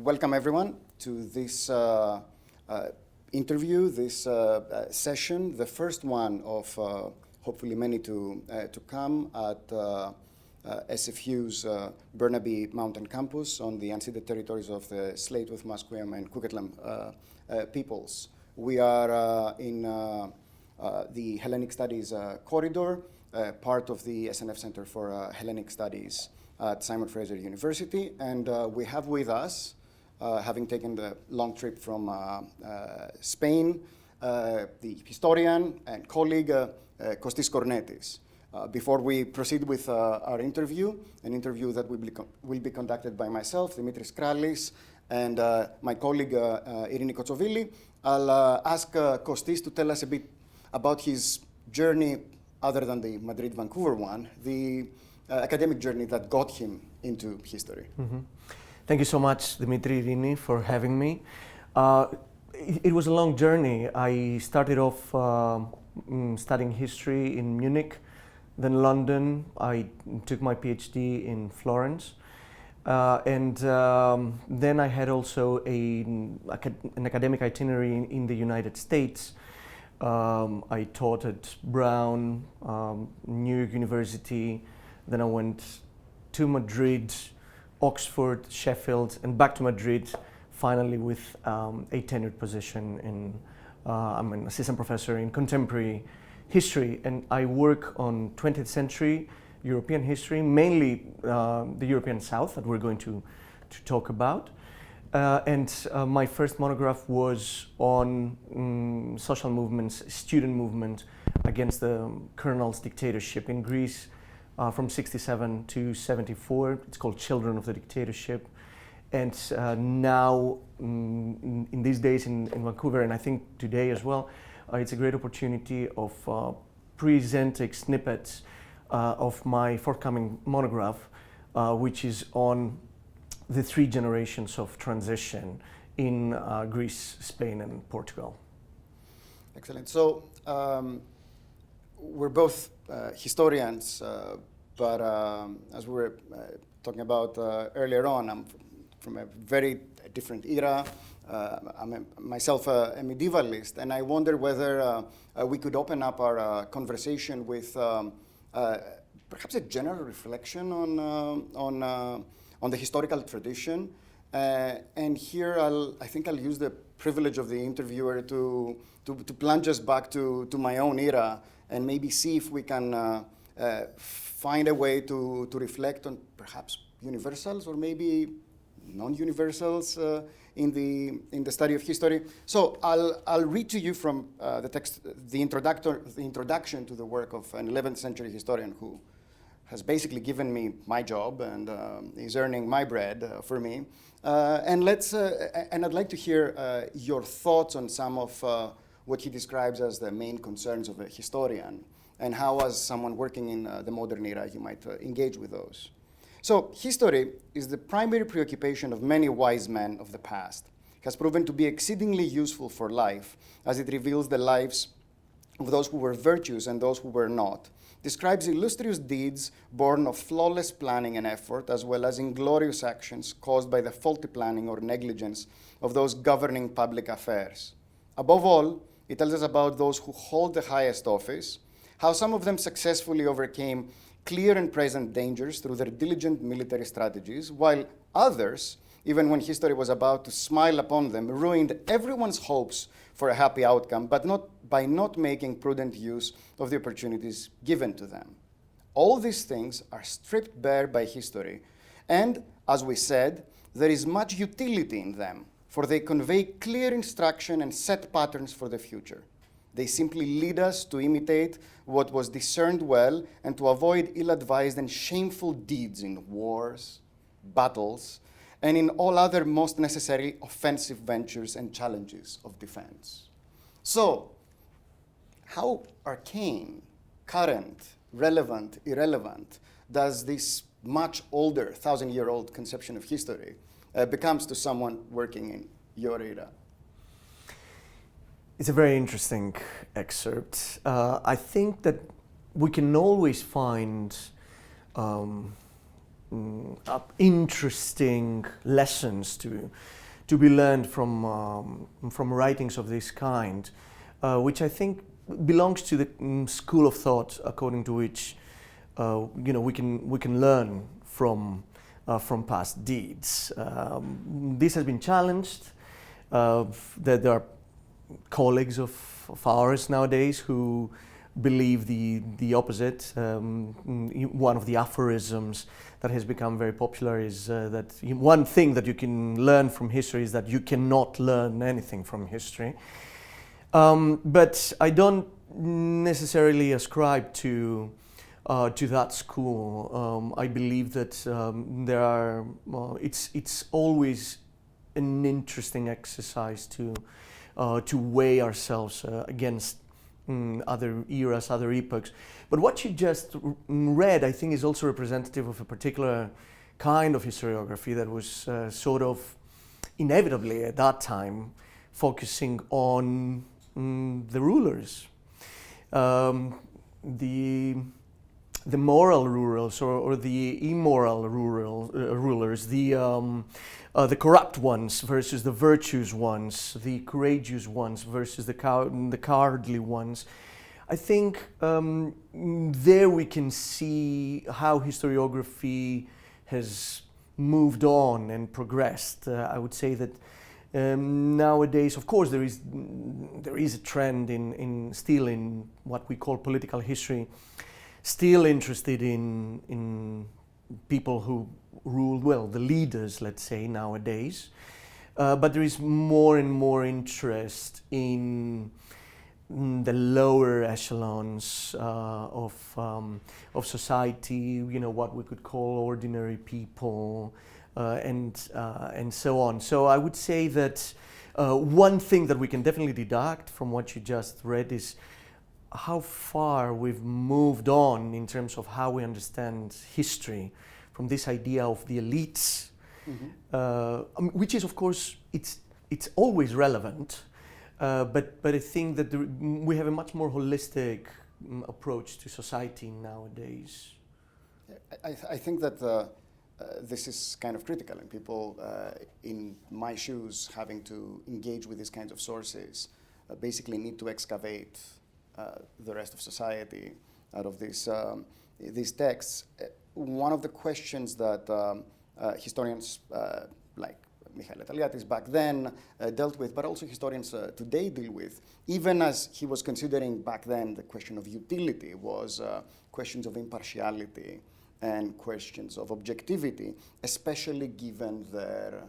welcome everyone to this interview, this session, the first one of hopefully many to come at SFU's Burnaby Mountain campus on the unceded territories of the Tsleil-Waututh, Musqueam, and Coquitlam peoples. We are in the Hellenic Studies corridor, part of the SNF Center for Hellenic Studies at Simon Fraser University, and we have with us, having taken the long trip from Spain, the historian and colleague Kostis Kornetis. Before we proceed with our interview, an interview that will be conducted by myself, Dimitris Kralis, and my colleague Irini Kotsovili, I'll ask Kostis to tell us a bit about his journey, other than the Madrid-Vancouver one, the academic journey that got him into history. Mm-hmm. Thank you so much, Dimitri, Irini, for having me. It was a long journey. I started off studying history in Munich, then London. I took my PhD in Florence. And then I had also an academic itinerary in the United States. I taught at Brown, New York University. Then I went to Madrid, Oxford, Sheffield, and back to Madrid, finally with a tenured position in, I'm an assistant professor in contemporary history, and I work on 20th century European history, mainly the European South that we're going to talk about. And my first monograph was on social movements, student movement against the colonel's dictatorship in Greece from 67 to 74. It's called Children of the Dictatorship. And now, in these days in Vancouver, and I think today as well, it's a great opportunity of presenting snippets of my forthcoming monograph, which is on the three generations of transition in Greece, Spain, and Portugal. Excellent. So we're both historians, but as we were talking about earlier on, I'm from a very different era. I'm myself a medievalist, and I wonder whether we could open up our conversation with perhaps a general reflection on the historical tradition. And here I think I'll use the privilege of the interviewer to plunge us back to my own era and maybe see if we can find a way to reflect on perhaps universals or maybe non-universals in the study of history. So I'll read to you from the text, the introduction to the work of an 11th century historian who has basically given me my job and is earning my bread for me. And I'd like to hear your thoughts on some of what he describes as the main concerns of a historian, and how, as someone working in the modern era, you might engage with those. So, history is the primary preoccupation of many wise men of the past. It has proven to be exceedingly useful for life, as it reveals the lives of those who were virtuous and those who were not, describes illustrious deeds born of flawless planning and effort, as well as inglorious actions caused by the faulty planning or negligence of those governing public affairs. Above all, it tells us about those who hold the highest office, how some of them successfully overcame clear and present dangers through their diligent military strategies, while others, even when history was about to smile upon them, ruined everyone's hopes for a happy outcome, but by not making prudent use of the opportunities given to them. All these things are stripped bare by history, and, as we said, there is much utility in them, for they convey clear instruction and set patterns for the future. They simply lead us to imitate what was discerned well and to avoid ill-advised and shameful deeds in wars, battles, and in all other most necessary offensive ventures and challenges of defense. So, how arcane, current, relevant, irrelevant does this much older, 1,000-year-old conception of history becomes to someone working in your era? It's a very interesting excerpt. I think that we can always find interesting lessons to be learned from writings of this kind, which I think belongs to the school of thought according to which we can learn from past deeds. This has been challenged. That there are colleagues of ours nowadays who believe the opposite. One of the aphorisms that has become very popular is that one thing that you can learn from history is that you cannot learn anything from history. But I don't necessarily ascribe to that school. I believe that it's always an interesting exercise to weigh ourselves against other eras, other epochs. But what you just read, I think, is also representative of a particular kind of historiography that was sort of inevitably at that time focusing on the rulers, the moral rulers or the immoral rulers, the corrupt ones versus the virtuous ones, the courageous ones versus the cowardly ones. I think there we can see how historiography has moved on and progressed. I would say that nowadays, of course, there is a trend still in what we call political history, still interested in people who rule well, the leaders, let's say, nowadays. But there is more and more interest in the lower echelons of society, what we could call ordinary people, and so on. So I would say that one thing that we can definitely deduct from what you just read is how far we've moved on in terms of how we understand history, from this idea of the elites, which is, of course, it's always relevant, but I think that we have a much more holistic approach to society nowadays. I think that this is kind of critical, and people in my shoes having to engage with these kinds of sources basically need to excavate the rest of society out of these texts. One of the questions that historians like Michael Etaliatis back then dealt with, but also historians today deal with, even as he was considering back then the question of utility, was questions of impartiality and questions of objectivity, especially given their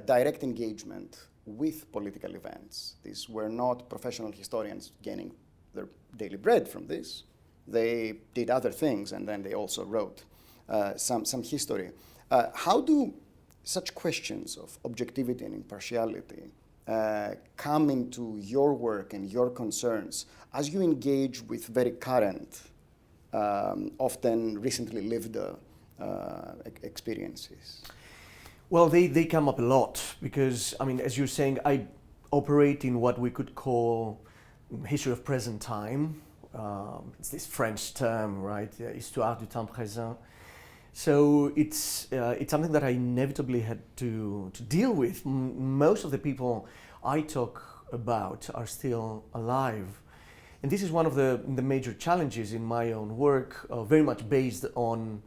direct engagement with political events. These were not professional historians gaining their daily bread from this. They did other things, and then they also wrote some history. How do such questions of objectivity and impartiality come into your work and your concerns as you engage with very current, often recently lived experiences? Well, they come up a lot because, I mean, as you're saying, I operate in what we could call history of present time. It's this French term, right? Histoire du temps présent. So it's something that I inevitably had to deal with. Most of the people I talk about are still alive. And this is one of the major challenges in my own work, very much based on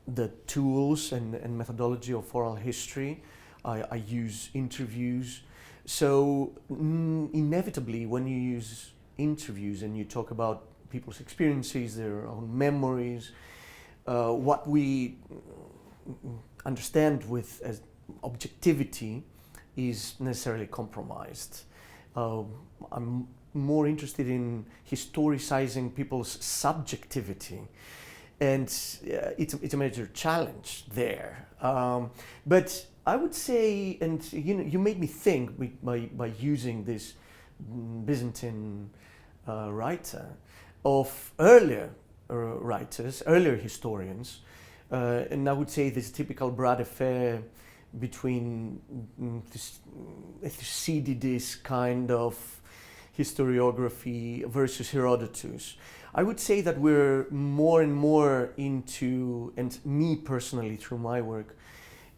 the tools and methodology of oral history. I use interviews. So inevitably, when you use interviews and you talk about people's experiences, their own memories, what we understand with as objectivity is necessarily compromised. I'm more interested in historicizing people's subjectivity, and it's a major challenge there. But I would say, and you made me think by using this Byzantine writer of earlier writers, earlier historians, and I would say this typical bras de fer between this Thucydides kind of historiography versus Herodotus. I would say that we're more and more into, and me personally through my work,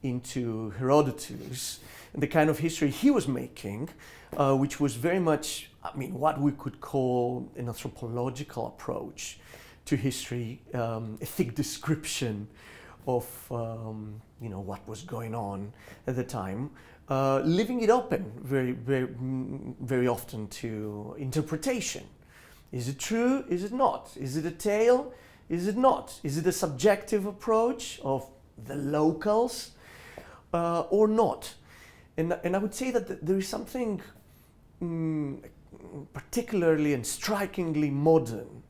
into Herodotus, and the kind of history he was making, which was very much, I mean, what we could call an anthropological approach to history, a thick description of what was going on at the time, leaving it open very often to interpretation. Is it true? Is it not? Is it a tale? Is it not? Is it a subjective approach of the locals or not? And I would say that there is something particularly and strikingly modern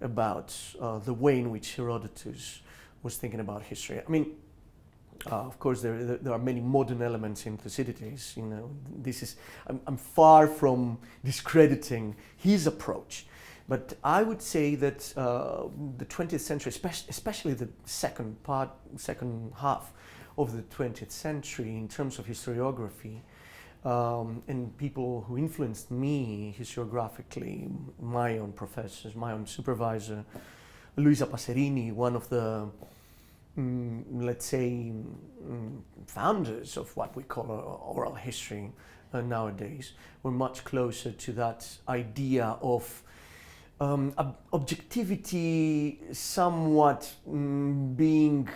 about the way in which Herodotus was thinking about history. I mean, of course, there are many modern elements in Thucydides. I'm far from discrediting his approach, but I would say that the 20th century, especially the second half of the 20th century, in terms of historiography, and people who influenced me historiographically, my own professors, my own supervisor, Luisa Passerini, one of the, let's say, founders of what we call oral history nowadays, were much closer to that idea of objectivity somewhat being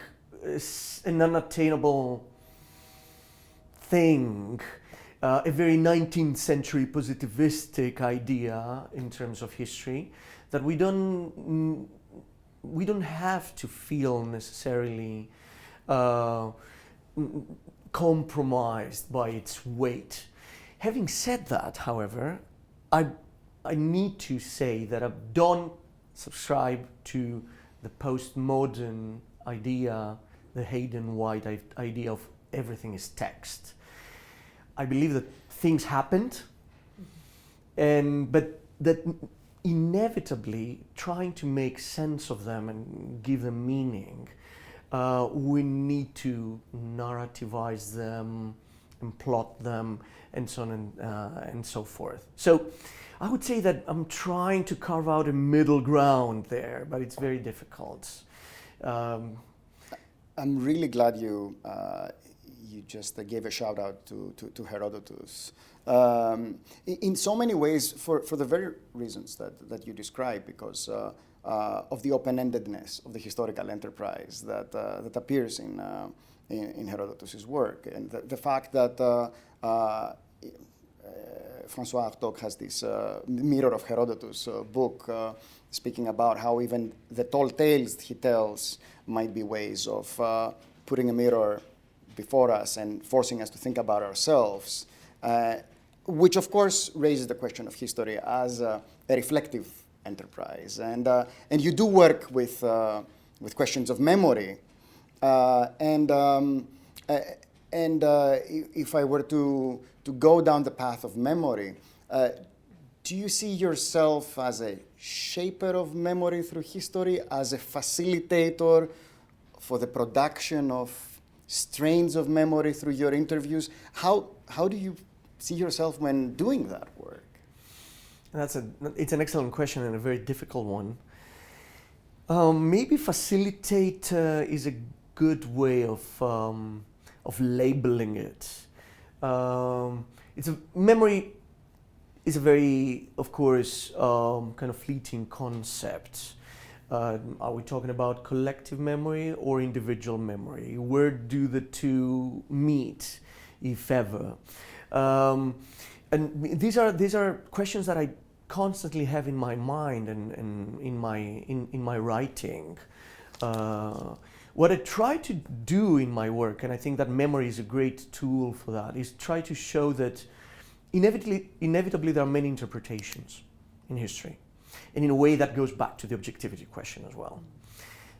an unattainable thing, a very 19th century positivistic idea in terms of history, that we don't have to feel necessarily compromised by its weight. Having said that, however, I need to say that I don't subscribe to the postmodern idea, the Hayden White idea of everything is text. I believe that things happened, but that inevitably trying to make sense of them and give them meaning, we need to narrativize them and plot them and so on and so forth. So I would say that I'm trying to carve out a middle ground there, but it's very difficult. I'm really glad you just gave a shout out to Herodotus. In so many ways, for the very reasons that you describe, because of the open-endedness of the historical enterprise that appears in Herodotus' work, and the fact that François Hartog has this Mirror of Herodotus book speaking about how even the tall tales he tells might be ways of putting a mirror before us and forcing us to think about ourselves, which of course raises the question of history as a reflective enterprise. And you do work with questions of memory. If I were to go down the path of memory, do you see yourself as a shaper of memory through history, as a facilitator for the production of strains of memory through your interviews? How do you see yourself when doing that work? It's an excellent question and a very difficult one. Maybe facilitator is a good way of labeling it. Memory is a very, of course, kind of fleeting concept. Are we talking about collective memory or individual memory? Where do the two meet, if ever? And these are questions that I constantly have in my mind and in my writing. What I try to do in my work, and I think that memory is a great tool for that, is try to show that inevitably there are many interpretations in history. And in a way that goes back to the objectivity question as well.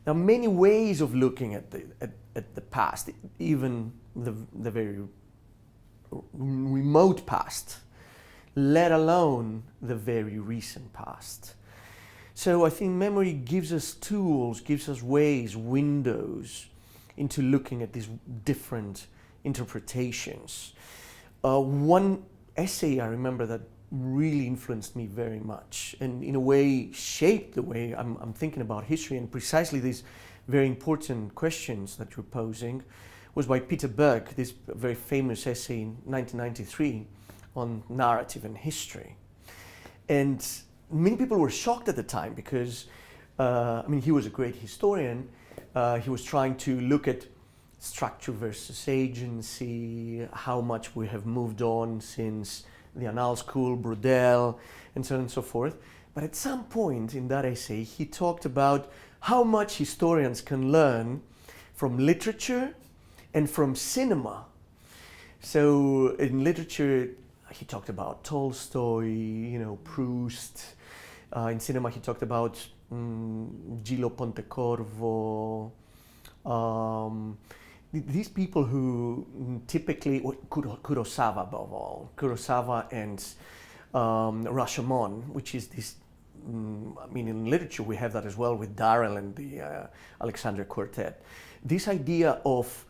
There are many ways of looking at the past, even the very remote past, let alone the very recent past. So I think memory gives us tools, gives us ways, windows into looking at these different interpretations. One essay I remember that really influenced me very much, and in a way shaped the way I'm thinking about history, and precisely these very important questions that you're posing was by Peter Berg, this very famous essay in 1993 on narrative and history. And many people were shocked at the time because, he was a great historian. He was trying to look at structure versus agency, how much we have moved on since the Annales School, Brodel, and so on and so forth. But at some point in that essay, he talked about how much historians can learn from literature and from cinema. So in literature, he talked about Tolstoy, Proust. In cinema, he talked about Gillo Pontecorvo. These people who typically, Kurosawa above all, Kurosawa and Rashomon, which is this, in literature we have that as well with Darrell and the Alexander Quartet. This idea of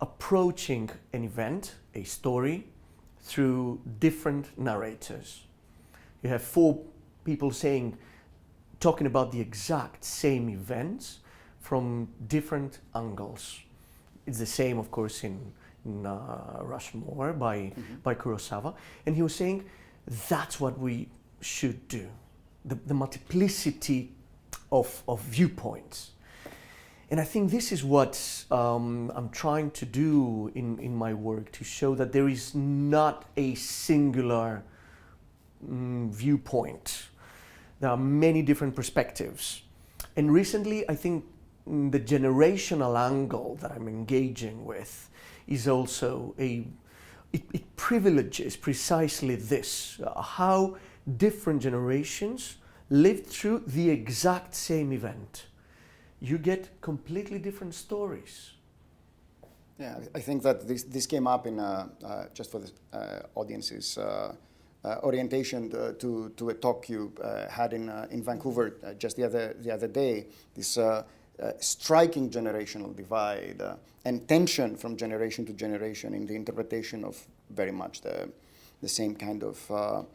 approaching an event, a story, through different narrators. You have four people talking about the exact same events from different angles. It's the same, of course, in Rushmore by Kurosawa. And he was saying that's what we should do. The multiplicity of viewpoints. And I think this is what I'm trying to do in my work, to show that there is not a singular viewpoint. There are many different perspectives. And recently, I think the generational angle that I'm engaging with is also it privileges precisely this, how different generations lived through the exact same event. You get completely different stories. Yeah, I think that this came up in just for the audience's orientation to a talk you had in Vancouver just the other day. This striking generational divide and tension from generation to generation in the interpretation of very much the same kind of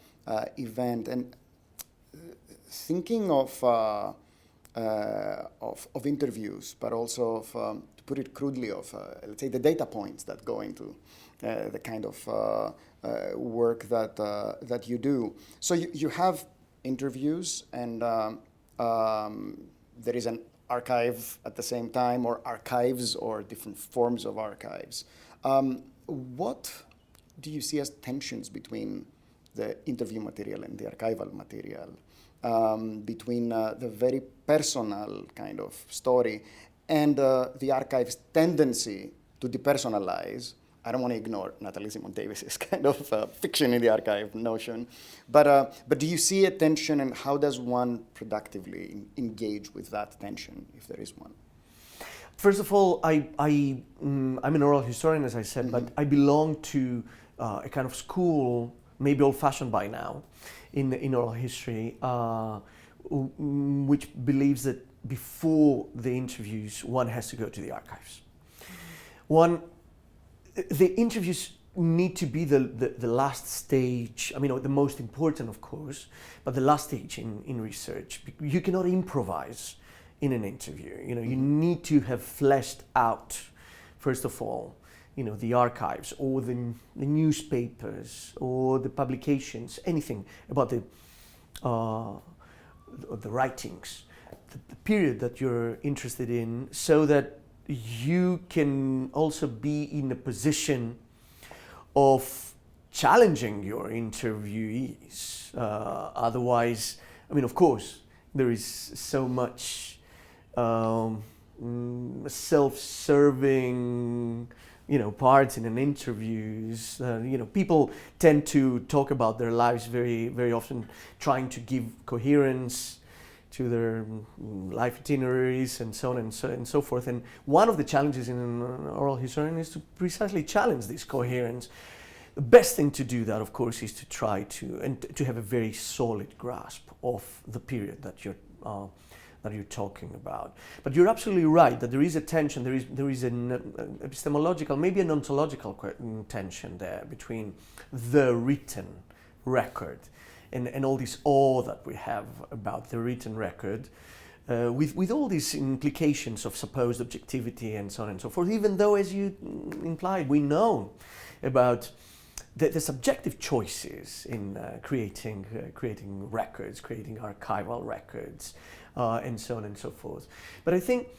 event. And thinking of interviews, but also of, to put it crudely, of let's say the data points that go into the kind of work that you do. So you have interviews, and there is an archive at the same time, or archives, or different forms of archives. What do you see as tensions between the interview material and the archival material? Between the very personal kind of story and the archive's tendency to depersonalize. I don't want to ignore Natalie Simon Davis's kind of fiction in the archive notion, but do you see a tension, and how does one productively engage with that tension, if there is one? First of all, I'm an oral historian, as I said, but I belong to a kind of school, maybe old-fashioned by now, in oral history, which believes that before the interviews, one has to go to the archives. The interviews need to be the last stage, the most important, of course, but the last stage in research. You cannot improvise in an interview. You need to have fleshed out, first of all, the archives or the newspapers or the publications, anything about the writings, the period that you're interested in, so that you can also be in a position of challenging your interviewees. Otherwise, of course, there is so much self-serving parts in an interviews. People tend to talk about their lives very, very often, trying to give coherence to their life itineraries and so on and so forth. And one of the challenges in an oral historian is to precisely challenge this coherence. The best thing to do that, of course, is to try to have a very solid grasp of the period that you're talking about. But you're absolutely right that there is a tension, there is an epistemological, maybe an ontological tension there between the written record and all this awe that we have about the written record, with all these implications of supposed objectivity and so on and so forth, even though, as you implied, we know about the subjective choices in creating records, creating archival records, and so on and so forth. But I think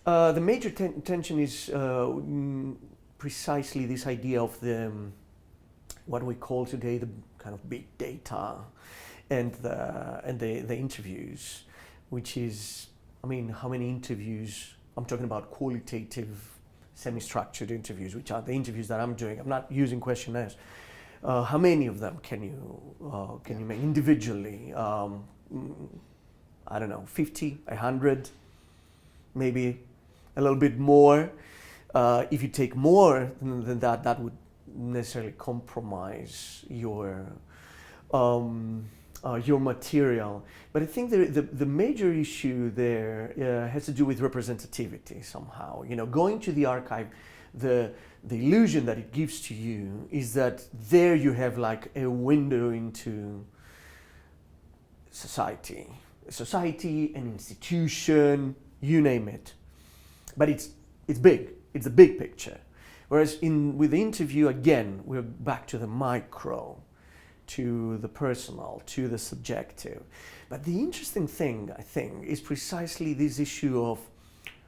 the major tension is precisely this idea of what we call today the kind of big data and the interviews, which is, I mean, how many interviews? I'm talking about qualitative, semi-structured interviews, which are the interviews that I'm doing. I'm not using questionnaires. How many of them can you make individually? I don't know, 50, 100, maybe a little bit more. If you take more than that, that would necessarily compromise your material. But I think the major issue there has to do with representativity somehow. You know, going to the archive, the illusion that it gives to you is that there you have like a window into society, an institution, you name it. But it's big. It's a big picture. Whereas with the interview, again, we're back to the micro, to the personal, to the subjective. But the interesting thing, I think, is precisely this issue of,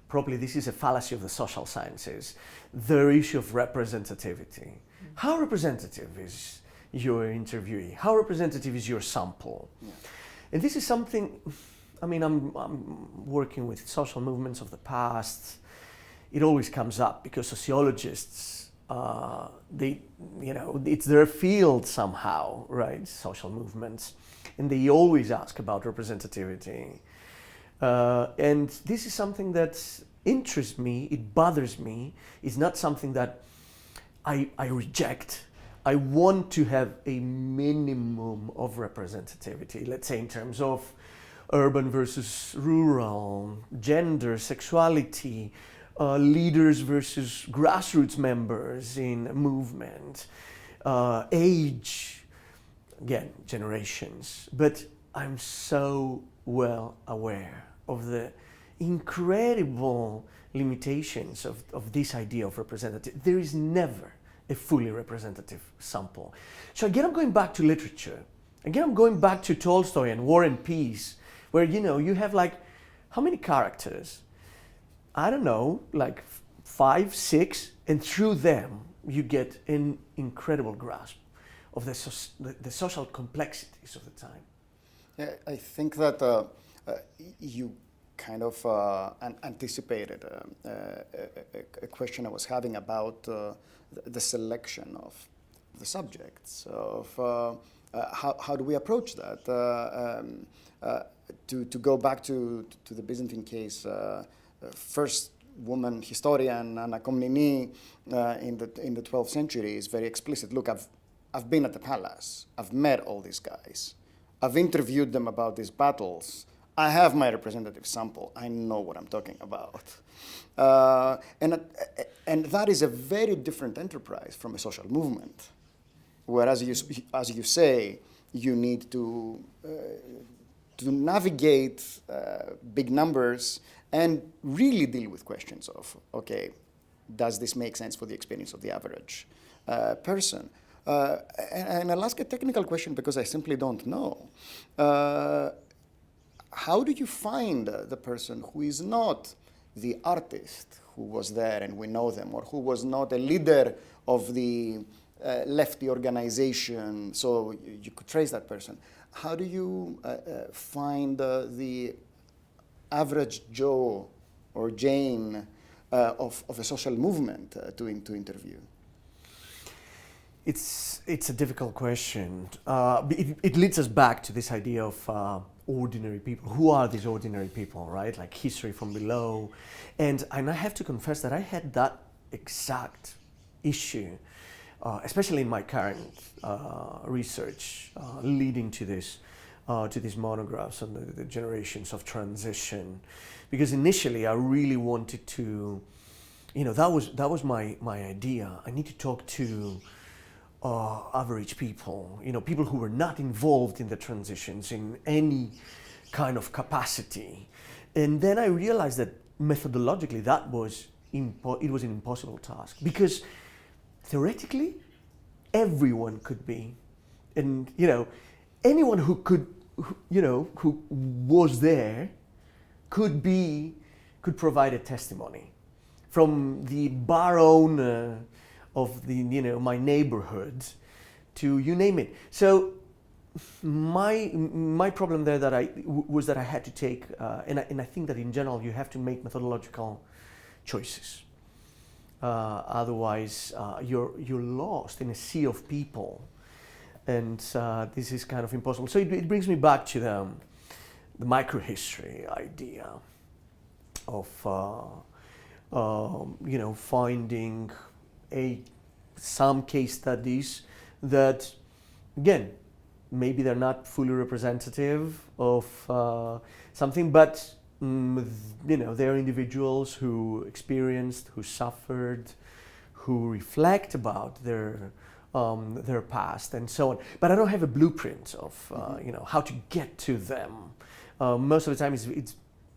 probably this is a fallacy of the social sciences, the issue of representativity. How representative is your interviewee? How representative is your sample? Yeah. And this is something, I mean, I'm working with social movements of the past. It always comes up because sociologists, it's their field somehow, right? Social movements, and they always ask about representativity. And this is something that interests me. It bothers me. It's not something that I reject. I want to have a minimum of representativity. Let's say in terms of urban versus rural, gender, sexuality. Leaders versus grassroots members in a movement, age, again, generations. But I'm so well aware of the incredible limitations of this idea of representative. There is never a fully representative sample. So again, I'm going back to literature. Again, I'm going back to Tolstoy and War and Peace, where, you know, you have like, how many characters? I don't know, like 5, 6, and through them you get an incredible grasp of the social complexities of the time. Yeah, I think that you kind of anticipated a question I was having about the selection of the subjects, of how do we approach that? To go back to the Byzantine case, first woman historian, Anna Komnene, in the 12th century is very explicit. Look, I've been at the palace. I've met all these guys. I've interviewed them about these battles. I have my representative sample. I know what I'm talking about. And that is a very different enterprise from a social movement, where, as you say, you need to navigate big numbers and really deal with questions of, okay, does this make sense for the experience of the average person? And I'll ask a technical question because I simply don't know. How do you find the person who is not the artist who was there and we know them, or who was not a leader of the lefty organization, so you could trace that person? How do you find the average Joe or Jane of a social movement to interview? It's a difficult question. It leads us back to this idea of ordinary people. Who are these ordinary people, right? Like history from below. And I have to confess that I had that exact issue, especially in my current research leading to these monographs on the generations of transition. Because initially I really wanted to, that was my idea. I need to talk to average people, people who were not involved in the transitions in any kind of capacity. And then I realized that methodologically that was it was an impossible task, because theoretically everyone could be, and anyone who could, who was there could provide a testimony, from the bar owner of my neighborhood to you name it. So my problem there was that I had to take, and I think that in general you have to make methodological choices. Otherwise, you're lost in a sea of people, and this is kind of impossible. So it brings me back to the microhistory idea of finding some case studies that, again, maybe they're not fully representative of something, but they're individuals who experienced, who suffered, who reflect about their past and so on. But I don't have a blueprint of how to get to them. Most of the time,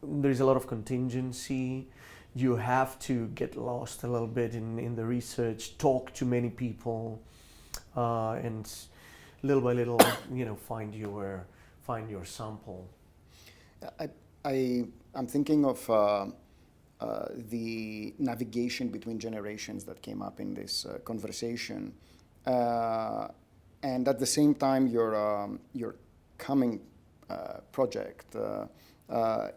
there is a lot of contingency. You have to get lost a little bit in the research, talk to many people, and little by little, find your sample. I'm thinking of the navigation between generations that came up in this conversation, and at the same time, your coming project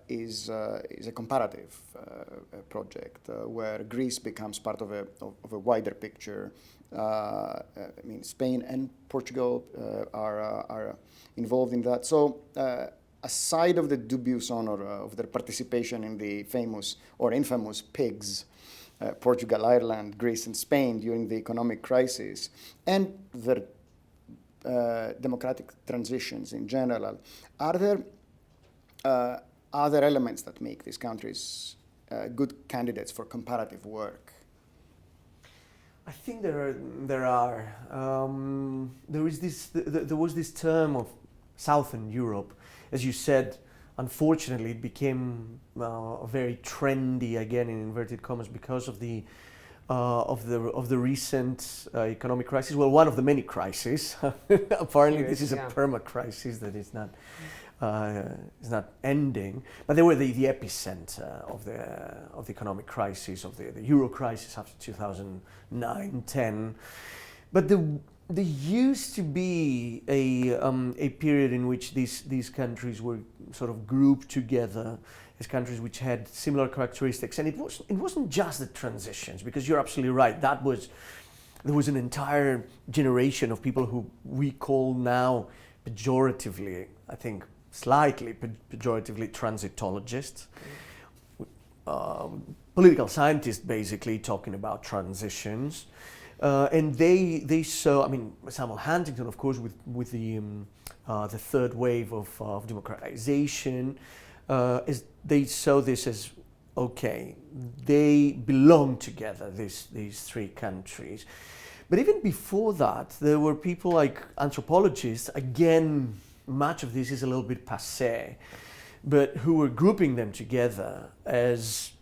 is a comparative project where Greece becomes part of a wider picture. Spain and Portugal are involved in that. So, aside of the dubious honor of their participation in the famous or infamous PIGS, Portugal, Ireland, Greece, and Spain during the economic crisis, and their democratic transitions in general, are there other elements that make these countries good candidates for comparative work? I think there are. There was this term of Southern Europe. As you said, unfortunately, it became very trendy again, in inverted commas, because of the recent economic crisis. Well, one of the many crises. Apparently, this is a perma crisis that is not ending. But they were the epicenter of the economic crisis, of the Euro crisis after 2009-10. But there used to be a period in which these countries were sort of grouped together as countries which had similar characteristics, and it wasn't just the transitions, because you're absolutely right. There was an entire generation of people who we call now pejoratively, I think slightly pejoratively, transitologists. Political scientists basically talking about transitions. And they saw, Samuel Huntington, of course, with the third wave of democratization, as they saw this as, okay, they belong together, these three countries. But even before that, there were people like anthropologists, again, much of this is a little bit passé, but who were grouping them together as,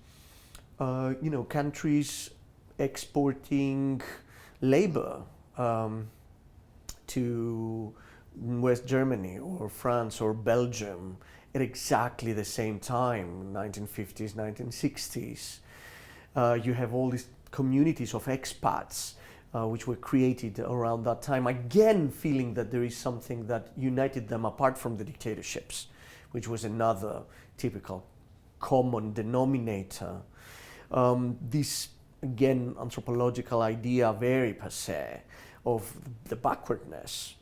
countries exporting labor to West Germany or France or Belgium at exactly the same time, 1950s, 1960s. You have all these communities of expats which were created around that time, again feeling that there is something that united them apart from the dictatorships, which was another typical common denominator. This, again, anthropological idea, very passé, of the backwardness.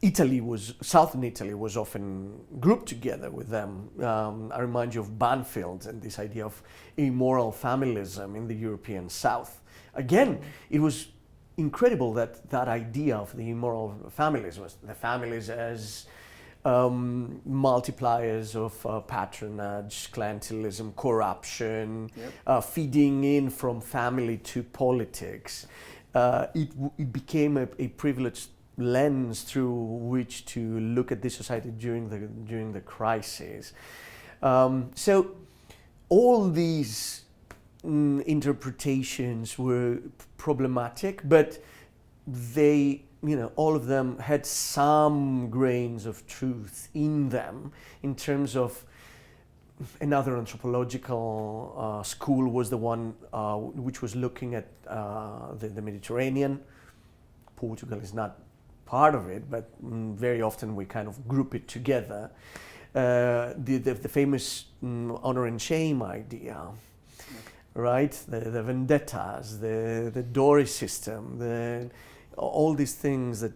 Southern Italy was often grouped together with them. I remind you of Banfield and this idea of immoral familism in the European South. Again, it was incredible that idea of the immoral families was the families as multipliers of patronage, clientelism, corruption, feeding in from family to politics. it became a privileged lens through which to look at this society during the crisis. So all these interpretations were problematic, but they, all of them had some grains of truth in them. In terms of another anthropological school was the one which was looking at the Mediterranean. Portugal is not part of it, but very often we kind of group it together. The famous honor and shame idea, right? The vendettas, the Doris system, all these things that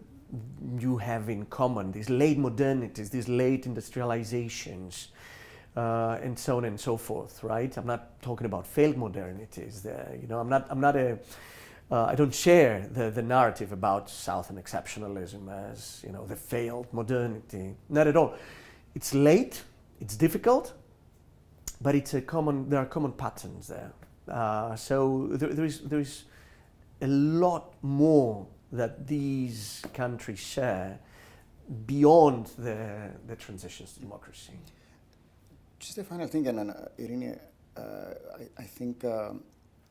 you have in common, these late modernities, these late industrializations, and so on and so forth, right? I'm not talking about failed modernities. I don't share the narrative about Southern exceptionalism as the failed modernity. Not at all. It's late, it's difficult, but there are common patterns there. So there is a lot more that these countries share beyond the transitions to democracy. Just a final thing, and Irene, I think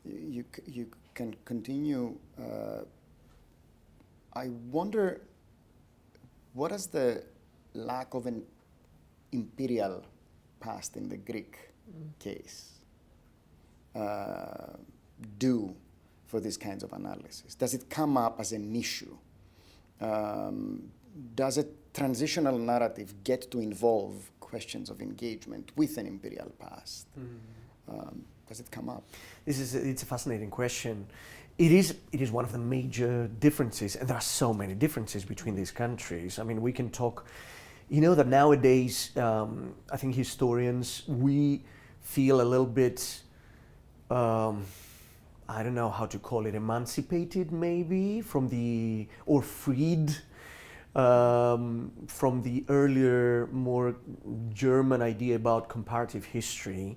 you can continue. I wonder, what does the lack of an imperial past in the Greek case do for these kinds of analysis? Does it come up as an issue? Does a transitional narrative get to involve questions of engagement with an imperial past? Does it come up? It's a fascinating question. It is one of the major differences, and there are so many differences between these countries. I mean, we can talk. That nowadays, I think historians, we feel a little bit, I don't know how to call it, emancipated maybe or freed from the earlier, more German idea about comparative history.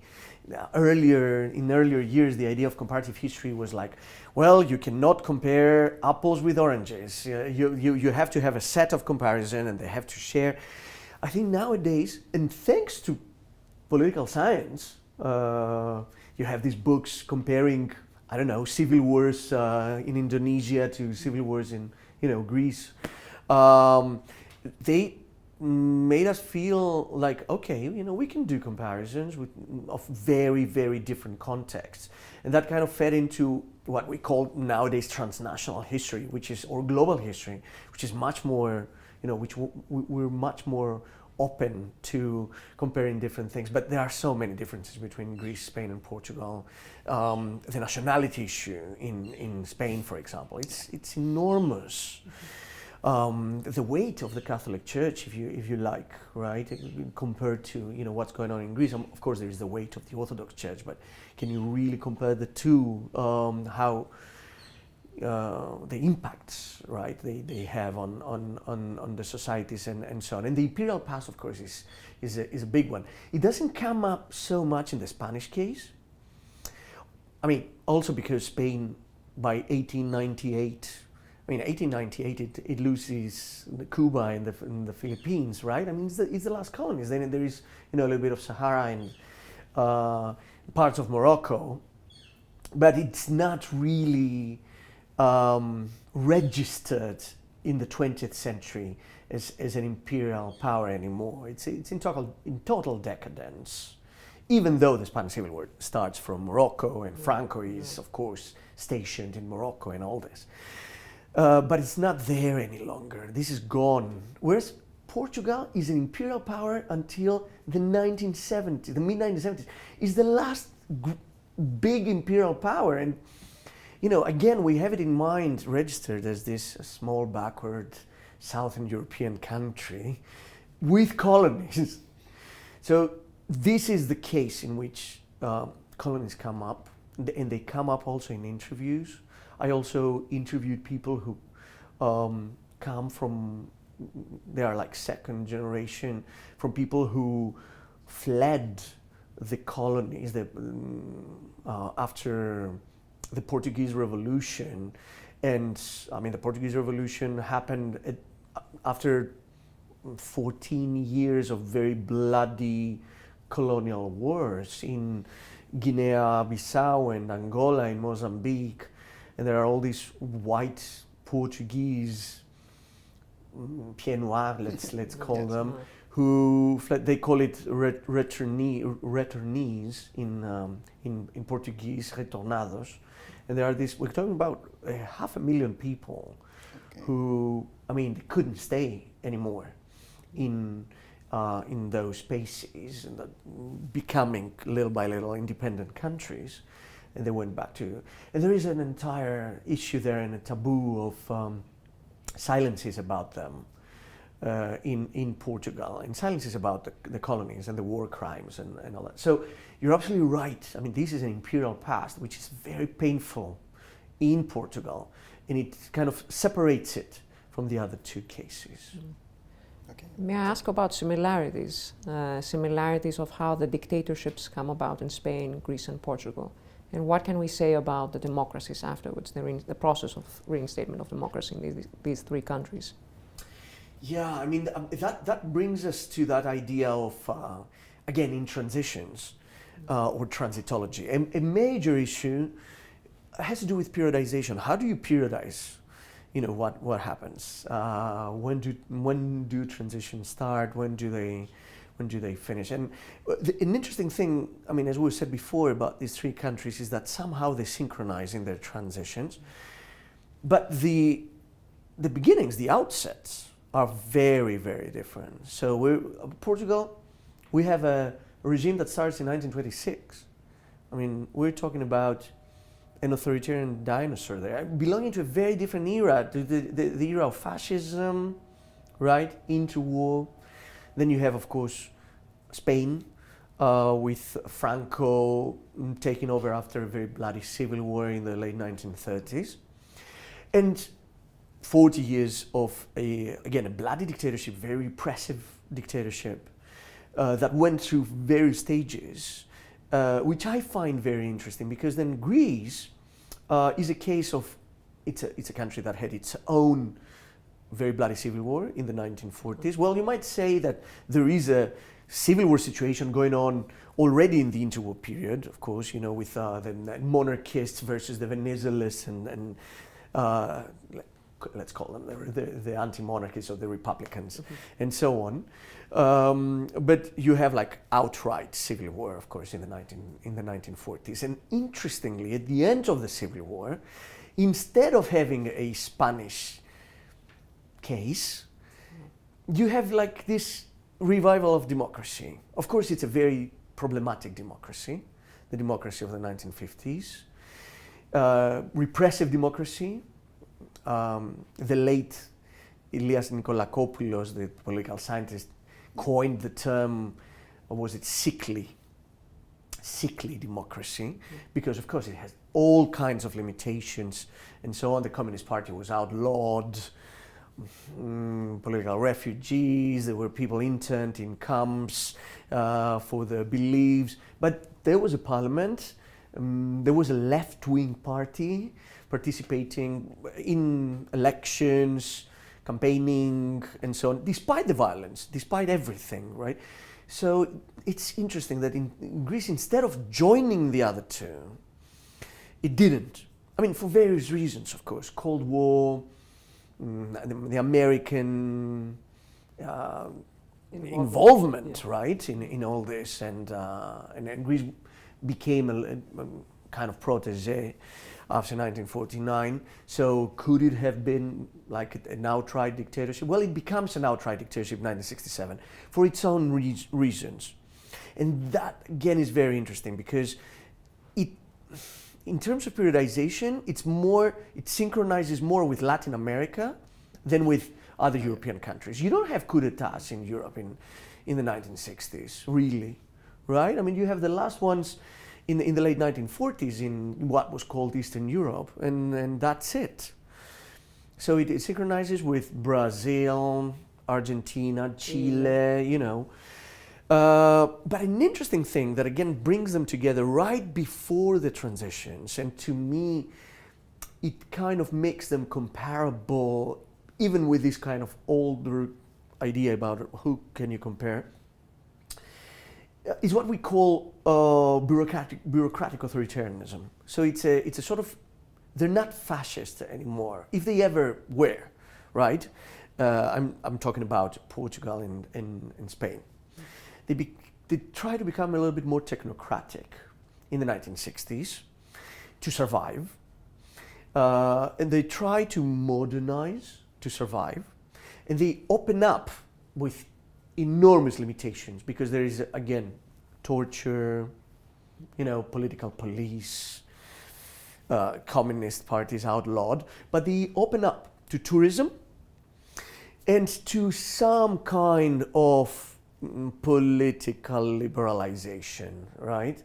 In earlier years, the idea of comparative history was like, well, you cannot compare apples with oranges. You have to have a set of comparison and they have to share. I think nowadays, and thanks to political science, you have these books comparing, I don't know, civil wars in Indonesia to civil wars in, Greece. They made us feel like, okay, we can do comparisons of very, very different contexts. And that kind of fed into what we call nowadays transnational history, or global history, which is much more, we're much more open to comparing different things. But there are so many differences between Greece, Spain, and Portugal. The nationality issue in Spain, for example, it's enormous. The weight of the Catholic Church, if you like, right, compared to what's going on in Greece. Of course, there is the weight of the Orthodox Church, but can you really compare the two? How the impacts, right, they have on the societies and so on. And the Imperial Past, of course, is a big one. It doesn't come up so much in the Spanish case. I mean, also because Spain, by 1898, it loses Cuba and the Philippines, right? I mean, it's the last colonies. Then there is, a little bit of Sahara and parts of Morocco, but it's not really registered in the 20th century as an imperial power anymore. It's in total decadence. Even though the Spanish Civil War starts from Morocco and Franco is, of course, stationed in Morocco and all this. But it's not there any longer. This is gone. Whereas Portugal is an imperial power until the 1970s, the mid-1970s. Is the last big imperial power. And, again, we have it in mind registered as this small, backward, Southern European country with colonies. So this is the case in which colonies come up, and they come up also in interviews. I also interviewed people who come from, they are like second generation, from people who fled the colonies after the Portuguese Revolution And I mean, the Portuguese Revolution happened after 14 years of very bloody colonial wars in Guinea-Bissau and Angola and Mozambique. And there are all these white Portuguese pieds noirs, let's call them, who fled. They call it returnees in Portuguese, retornados. And there are these, we're talking about 500,000 people who, I mean, they couldn't stay anymore in those spaces, and becoming little by little independent countries. And they went back to, and there is an entire issue there and a taboo of silences about them in Portugal, and silences about the colonies and the war crimes and all that. So you're absolutely right. I mean, this is an imperial past, which is very painful in Portugal, and it kind of separates it from the other two cases. Okay. May I ask about similarities? Similarities of how the dictatorships come about in Spain, Greece, and Portugal. And what can we say about the democracies afterwards, the process of reinstatement of democracy in these three countries? Yeah, I mean, that brings us to that idea of, again, in transitions or transitology. A major issue has to do with periodization. How do you periodize, you know, what happens? When do transitions start? When do they finish? And an interesting thing, I mean, as we said before about these three countries, is that somehow they synchronize in their transitions. But the beginnings, the outsets, are very, very different. So Portugal, we have a regime that starts in 1926. I mean, we're talking about an authoritarian dinosaur there, belonging to a very different era, to the era of fascism, right, interwar. Then you have, of course, Spain, with Franco taking over after a very bloody civil war in the late 1930s. And 40 years of, a bloody dictatorship, very repressive dictatorship, that went through various stages, which I find very interesting, because then Greece is a case of, it's a country that had its own very bloody civil war in the 1940s. Well, you might say that there is a civil war situation going on already in the interwar period, of course, you know, with the monarchists versus the Venizalists and let's call them the anti-monarchists or the Republicans, and so on. But you have like outright civil war, of course, in the 1940s. And interestingly, at the end of the civil war, instead of having a Spanish case, you have like this revival of democracy. Of course, it's a very problematic democracy, the democracy of the 1950s. Repressive democracy. The late Ilias Nikolakopoulos, the political scientist, coined the term, or was it sickly democracy, because of course it has all kinds of limitations and so on. The Communist Party was outlawed, political refugees, there were people interned in camps for their beliefs, but there was a parliament, there was a left-wing party participating in elections, campaigning, and so on, despite the violence, despite everything, right? So it's interesting that in Greece, instead of joining the other two, it didn't. I mean, for various reasons, of course. Cold War, the American involvement, right, in all this, and Greece became a kind of protege after 1949. So could it have been like an outright dictatorship? Well, it becomes an outright dictatorship in 1967 for its own reasons. And that, again, is very interesting because in terms of periodization, it synchronizes more with Latin America than with other European countries. You don't have coup d'etats in Europe in the 1960s, really, right? I mean, you have the last ones in the late 1940s in what was called Eastern Europe, and that's it. So it synchronizes with Brazil, Argentina, Chile, you know. But an interesting thing that again brings them together right before the transitions, and to me it kind of makes them comparable, even with this kind of older idea about who can you compare, is what we call bureaucratic authoritarianism. So it's a sort of, they're not fascist anymore, if they ever were, right? I'm talking about Portugal and Spain. They try to become a little bit more technocratic in the 1960s to survive. And they try to modernize to survive. And they open up with enormous limitations because there is, again, torture, political police, communist parties outlawed. But they open up to tourism and to some kind of political liberalization, right?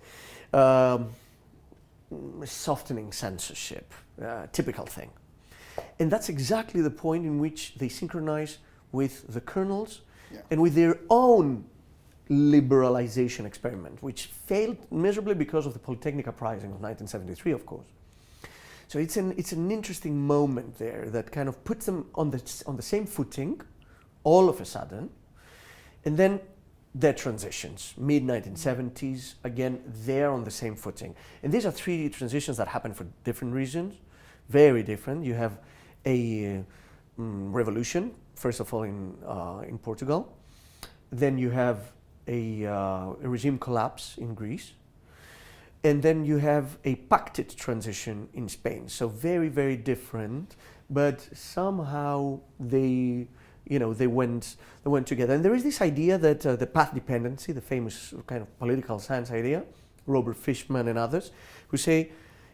Softening censorship, typical thing. And that's exactly the point in which they synchronize with the colonels and with their own liberalization experiment, which failed miserably because of the Polytechnic uprising of 1973, of course. So it's an interesting moment there that kind of puts them on the same footing all of a sudden, and then their transitions, mid-1970s, again, they're on the same footing. And these are three transitions that happen for different reasons, very different. You have a revolution, first of all in Portugal. Then you have a regime collapse in Greece. And then you have a pacted transition in Spain. So very, very different, but somehow they went together. And there is this idea that the path dependency, the famous kind of political science idea, Robert Fishman and others, who say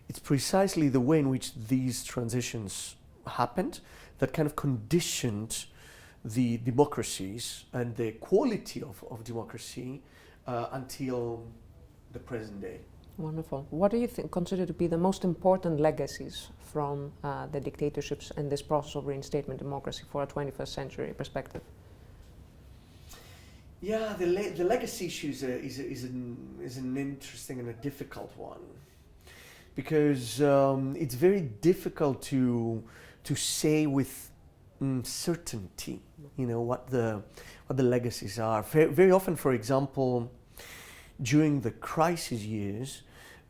it's precisely the way in which these transitions happened that kind of conditioned the democracies and the quality of democracy until the present day. Wonderful. What do you consider to be the most important legacies from the dictatorships and this process of reinstatement democracy for a 21st century perspective? Yeah, the legacy issue is an interesting and a difficult one, because it's very difficult to say with certainty, what the legacies are. Very often, for example, during the crisis years,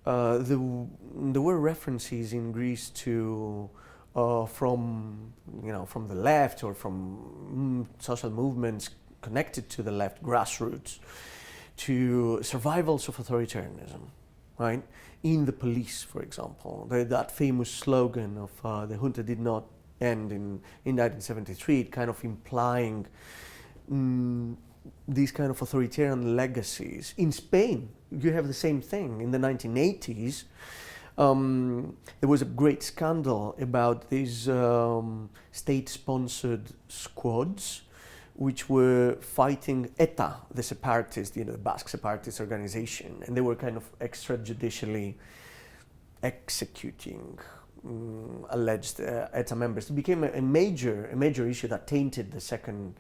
there were references in Greece to from the left or from social movements connected to the left, grassroots, to survivals of authoritarianism, right? In the police, for example, that famous slogan of the junta did not end in 1973, kind of implying these kind of authoritarian legacies. In Spain, you have the same thing. In the 1980s, there was a great scandal about these state-sponsored squads which were fighting ETA, the separatist, the Basque separatist organization, and they were kind of extrajudicially executing alleged ETA members. It became a major issue that tainted the second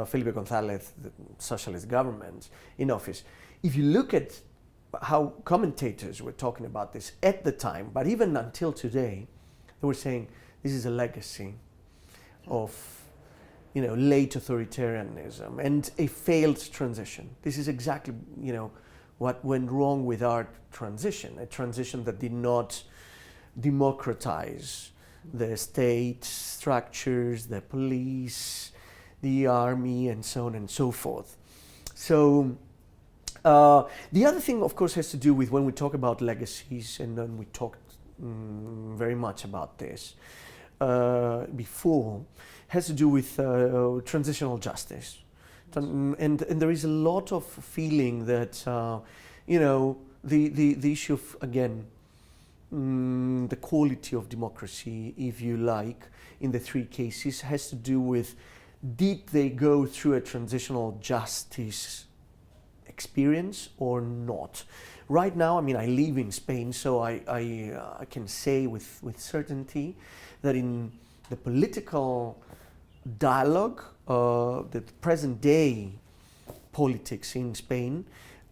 Felipe González, the socialist government in office. If you look at how commentators were talking about this at the time, but even until today, they were saying this is a legacy of late authoritarianism and a failed transition. This is exactly what went wrong with our transition, a transition that did not democratize the state structures, the police, the army, and so on and so forth. So the other thing, of course, has to do with when we talk about legacies, and then we talked very much about this before, has to do with transitional justice. And there is a lot of feeling that, the issue of, again, the quality of democracy, if you like, in the three cases has to do with, did they go through a transitional justice experience or not? Right now, I live in Spain, so I can say with certainty that in the political dialogue, the present day politics in Spain,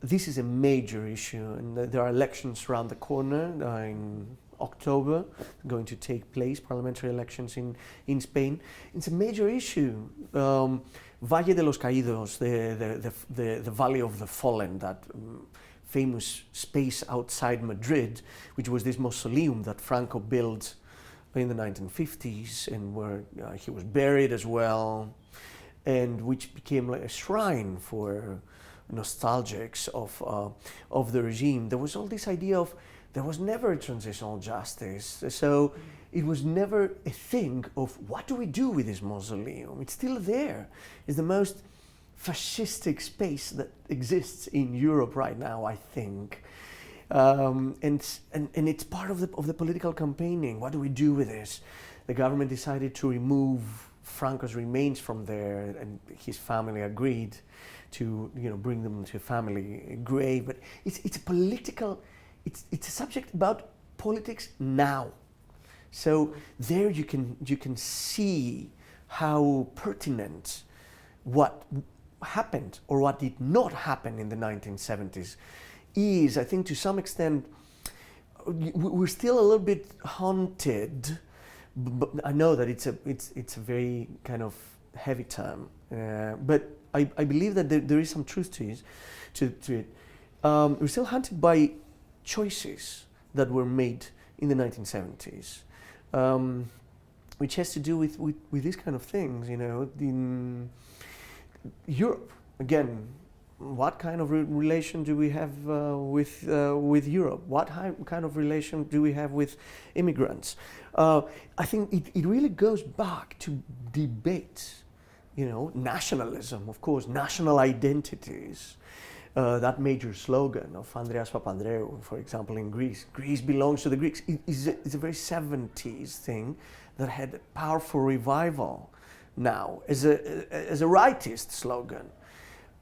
this is a major issue, and there are elections around the corner in October, going to take place, parliamentary elections in Spain. It's a major issue. Valle de los Caídos, the Valley of the Fallen, that famous space outside Madrid, which was this mausoleum that Franco built in the 1950s, and where he was buried as well, and which became like a shrine for nostalgics of the regime. There was all this idea of there was never a transitional justice, so it was never a thing of what do we do with this mausoleum? It's still there. It's the most fascistic space that exists in Europe right now, I think. And it's part of the political campaigning. What do we do with this? The government decided to remove Franco's remains from there, and his family agreed to bring them to a family grave. But it's a political, it's a subject about politics now. So there you can see how pertinent what happened or what did not happen in the 1970s is. I think to some extent we're still a little bit haunted, but I know that it's a very kind of heavy term, but I believe that there is some truth to it. We're still haunted by choices that were made in the 1970s, which has to do with these kind of things. In Europe, again, what kind of relation do we have with Europe? What kind of relation do we have with immigrants? I think it really goes back to debate, nationalism, of course, national identities. That major slogan of Andreas Papandreou, for example, in Greece, Greece belongs to the Greeks. It's a very 70s thing that had a powerful revival now as a rightist slogan.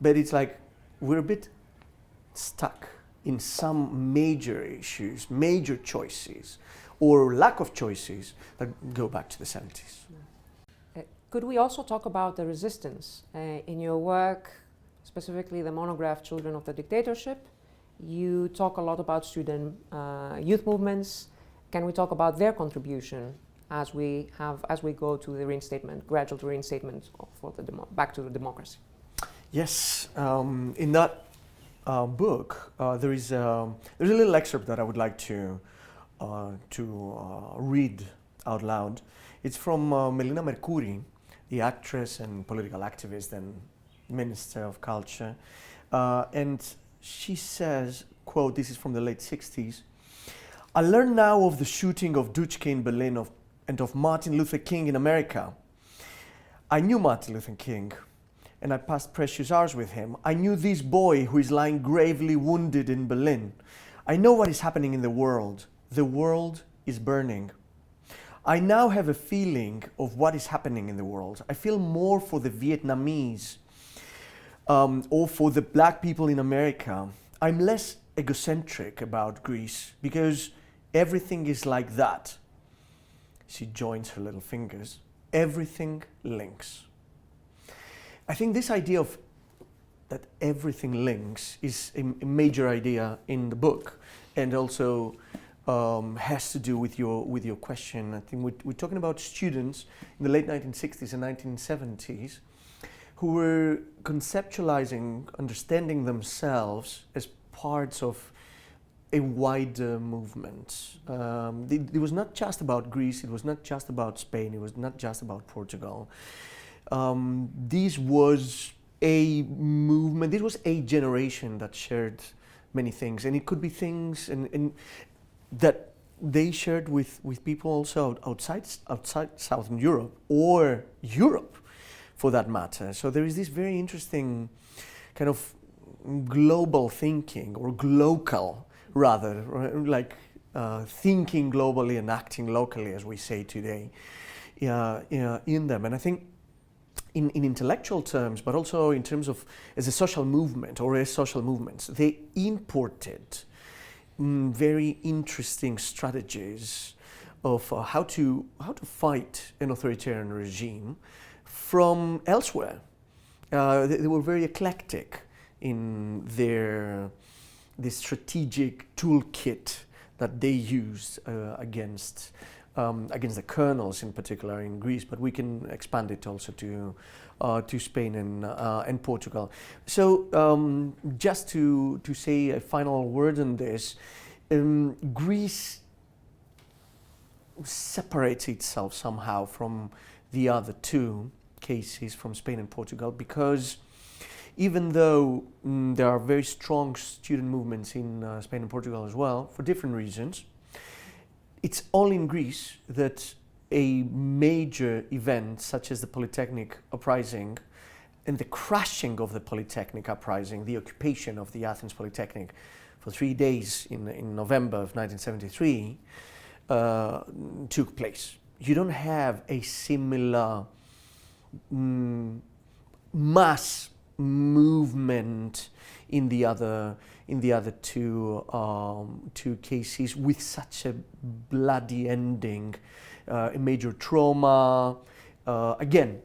But it's like we're a bit stuck in some major issues, major choices, or lack of choices that go back to the 70s. Could we also talk about the resistance in your work, specifically the monograph Children of the Dictatorship? You talk a lot about student youth movements. Can we talk about their contribution as we go to the gradual reinstatement back to the democracy? Yes, in that book there's a little excerpt that I would like to read out loud. It's from Melina Mercouri, the actress and political activist and Minister of Culture, and she says, quote, this is from the late 60s, "I learn now of the shooting of Duchke in Berlin and of Martin Luther King in America. I knew Martin Luther King, and I passed precious hours with him. I knew this boy who is lying gravely wounded in Berlin. I know what is happening in the world. The world is burning. I now have a feeling of what is happening in the world. I feel more for the Vietnamese or for the black people in America. I'm less egocentric about Greece because everything is like that." She joins her little fingers. Everything links. I think this idea of that everything links is a major idea in the book, and also has to do with your question. I think we're talking about students in the late 1960s and 1970s who were conceptualizing, understanding themselves as parts of a wider movement. It was not just about Greece, it was not just about Spain, it was not just about Portugal. This was a movement, this was a generation that shared many things, and it could be things and that they shared with people also outside Southern Europe, or Europe for that matter. So there is this very interesting kind of global thinking, or glocal rather, like thinking globally and acting locally, as we say today, in them. And I think in intellectual terms, but also in terms of as a social movement or as social movements, they imported very interesting strategies of how to fight an authoritarian regime from elsewhere. They were very eclectic in this strategic toolkit that they used against the colonels in particular in Greece, but we can expand it also to Spain and Portugal. So just to say a final word on this, Greece separates itself somehow from the other two cases, from Spain and Portugal, because even though there are very strong student movements in Spain and Portugal as well, for different reasons, it's only in Greece that a major event such as the Polytechnic Uprising and the crashing of the Polytechnic Uprising, the occupation of the Athens Polytechnic for 3 days in November of 1973, took place. You don't have a similar mass movement in the other two cases with such a bloody ending, a major trauma. Again,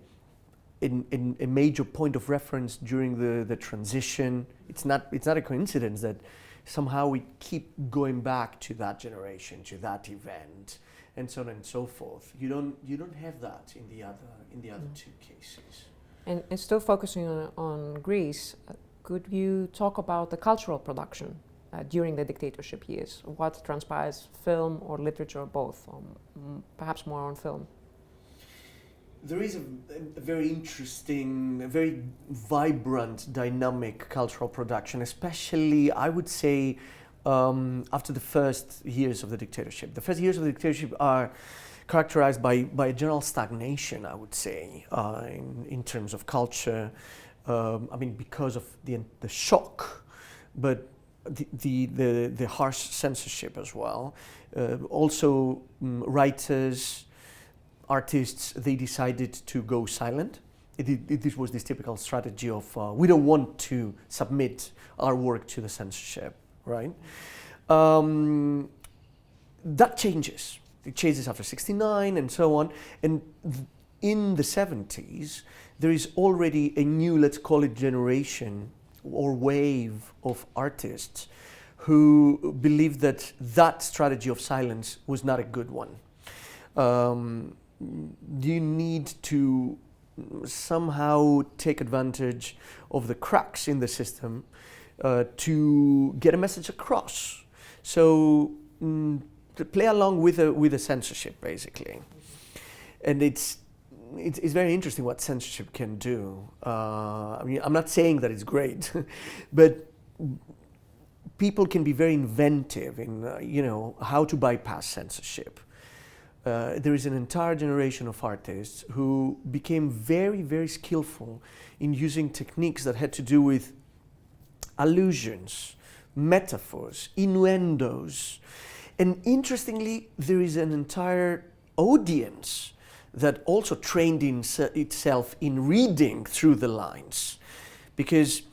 in a major point of reference during the transition. It's not a coincidence that somehow we keep going back to that generation, to that event, and so on and so forth. You don't have that in the other two cases. And still focusing on Greece, could you talk about the cultural production during the dictatorship years? What transpires, film or literature, or both? Perhaps more on film. There is a very interesting, a very vibrant, dynamic cultural production, especially, I would say, after the first years of the dictatorship. The first years of the dictatorship are characterized by a general stagnation, I would say, in terms of culture. I mean, because of the shock, but the harsh censorship as well. Also, writers, artists, they decided to go silent. This was this typical strategy of we don't want to submit our work to the censorship, right? That changes. It changes after '69 and so on. And in the '70s, there is already a new, let's call it generation or wave of artists who believe that that strategy of silence was not a good one. You need to somehow take advantage of the cracks in the system to get a message across. So to play along with the censorship, basically. And it's very interesting what censorship can do. I mean, I'm not saying that it's great, but people can be very inventive in how to bypass censorship. There is an entire generation of artists who became very, very skillful in using techniques that had to do with allusions, metaphors, innuendos. And interestingly, there is an entire audience that also trained itself in reading through the lines, because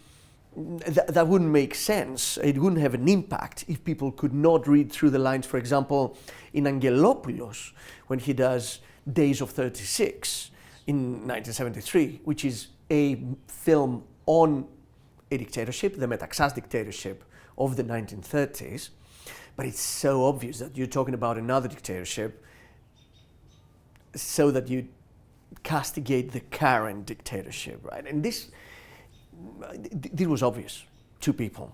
that wouldn't make sense. It wouldn't have an impact if people could not read through the lines. For example, in Angelopoulos, when he does Days of 36 in 1973, which is a film on a dictatorship, the Metaxas dictatorship of the 1930s, but it's so obvious that you're talking about another dictatorship so that you castigate the current dictatorship, right? And this was obvious to people.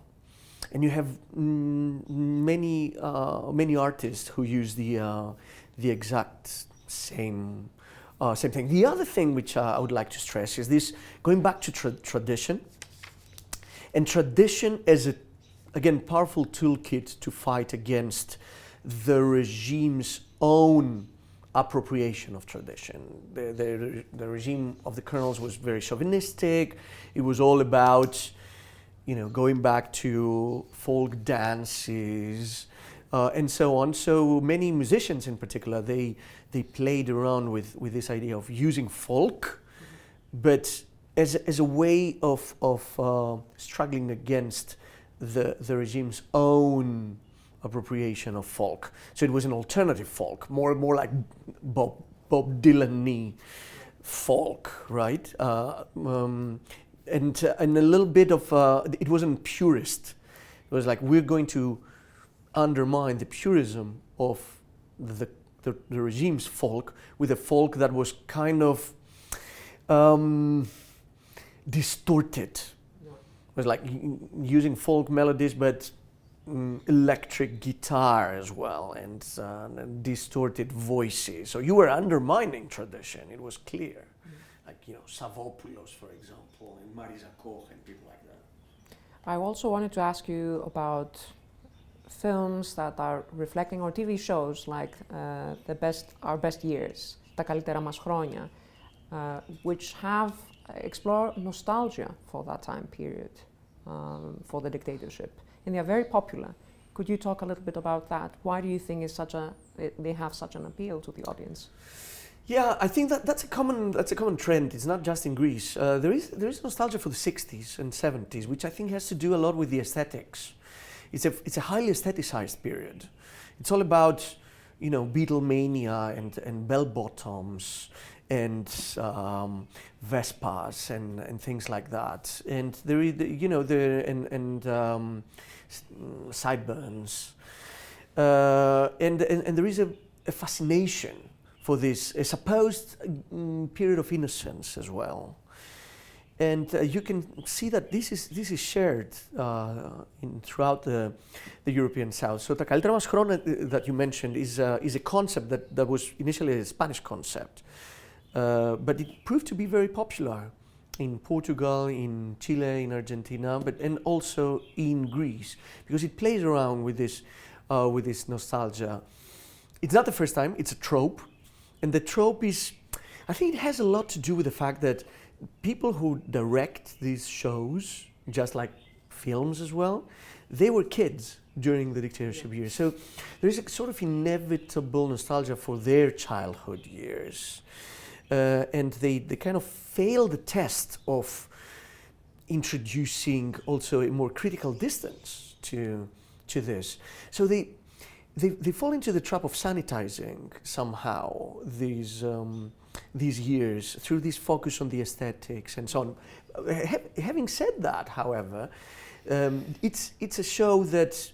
And you have many artists who use the exact same thing. The other thing which I would like to stress is this, going back to tradition, and tradition as a, again, powerful toolkit to fight against the regime's own appropriation of tradition. The regime of the colonels was very chauvinistic. It was all about, going back to folk dances and so on. So many musicians, in particular, they played around with this idea of using folk, but as a way of struggling against the regime's own appropriation of folk. So it was an alternative folk, more like Bob Dylan-y folk, right? And a little bit of, it wasn't purist. It was like, we're going to undermine the purism of the regime's folk with a folk that was kind of distorted. Yeah. It was like using folk melodies, but electric guitar as well, and distorted voices. So you were undermining tradition. It was clear. Like, Savopoulos, for example, and Marisa Koch and people like that. I also wanted to ask you about films that are reflecting, or TV shows like Our Best Years, Τα καλύτερα μας χρόνια, which have explored nostalgia for that time period, for the dictatorship. And they are very popular. Could you talk a little bit about that? Why do you think they have such an appeal to the audience? Yeah, I think that's a common trend. It's not just in Greece. There is nostalgia for the 60s and 70s, which I think has to do a lot with the aesthetics. It's a highly aestheticized period. It's all about, Beatlemania and bell bottoms and Vespas and things like that. And there is, sideburns, and there is a fascination for this, a supposed period of innocence as well. And you can see that this is shared throughout the European South. So the καλύτερα μας χρόνια that you mentioned is a concept that was initially a Spanish concept, but it proved to be very popular in Portugal, in Chile, in Argentina, and also in Greece, because it plays around with this nostalgia. It's not the first time, it's a trope, and the trope is, I think it has a lot to do with the fact that people who direct these shows, just like films as well, they were kids during the dictatorship years. So there is a sort of inevitable nostalgia for their childhood years. And they kind of fail the test of introducing also a more critical distance to this. So they fall into the trap of sanitizing somehow these years through this focus on the aesthetics and so on. Having said that, however, it's a show that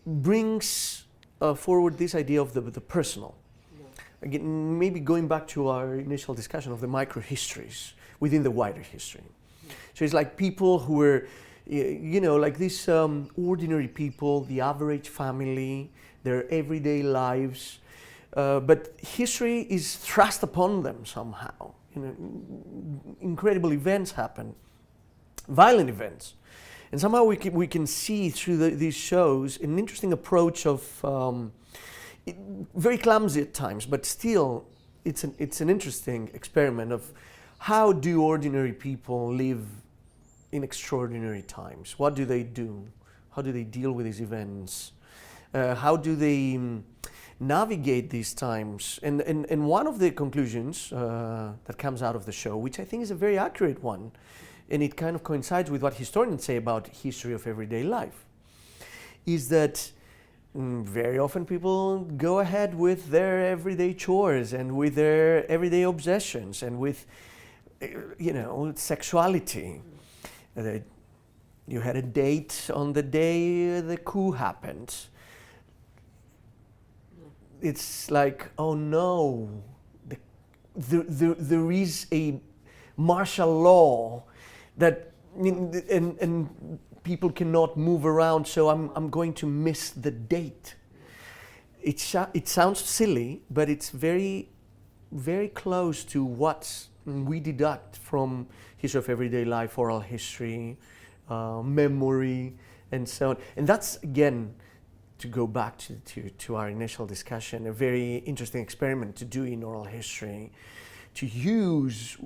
brings forward this idea of the personal. Again, maybe going back to our initial discussion of the micro-histories within the wider history. So it's like people who were, like these ordinary people, the average family, their everyday lives, but history is thrust upon them somehow. Incredible events happen, violent events. And somehow we can see through these shows an interesting approach of very clumsy at times, but still it's an interesting experiment of how do ordinary people live in extraordinary times. What do they do? How do they deal with these events? How do they navigate these times? And one of the conclusions that comes out of the show, which I think is a very accurate one, and it kind of coincides with what historians say about history of everyday life, is that very often people go ahead with their everyday chores and with their everyday obsessions and with, sexuality. You had a date on the day the coup happened. It's like, oh no, there is a martial law that, and people cannot move around, so I'm going to miss the date. It sounds silly, but it's very, very close to what we deduct from history of everyday life, oral history, memory, and so on. And that's, again, to go back to our initial discussion, a very interesting experiment to do in oral history, to use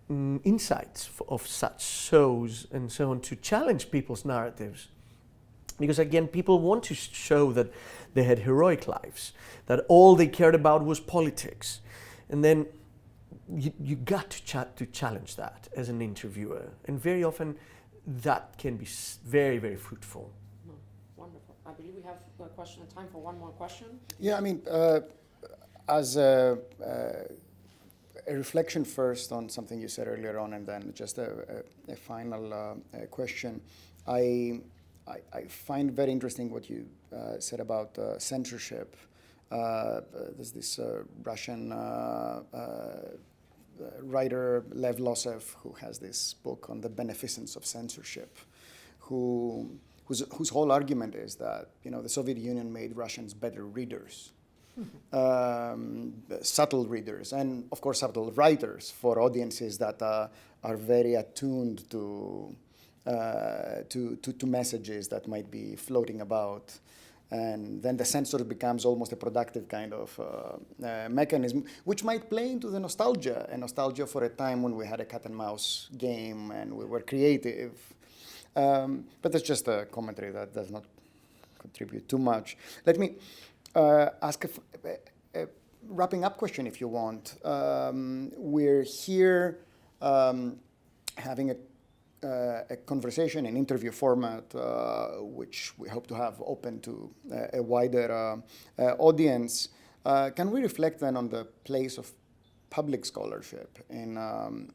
insights of such shows and so on to challenge people's narratives. Because again, people want to show that they had heroic lives, that all they cared about was politics. And then you got to challenge that as an interviewer. And very often that can be very, very fruitful. Wonderful. I believe we have time for one more question. Yeah, I mean, as a reflection first on something you said earlier on, and then just a final question. I I find very interesting what you said about censorship. There's this Russian writer, Lev Losev, who has this book on the beneficence of censorship, whose whole argument is that the Soviet Union made Russians better readers, subtle readers, and of course subtle writers for audiences that are very attuned to messages that might be floating about. And then the censor becomes almost a productive kind of mechanism, which might play into the nostalgia for a time when we had a cat and mouse game and we were creative. But that's just a commentary that does not contribute too much. Let me ask a wrapping up question, if you want. We're here having a conversation, an interview format, which we hope to have open to a wider audience. Can we reflect then on the place of public scholarship in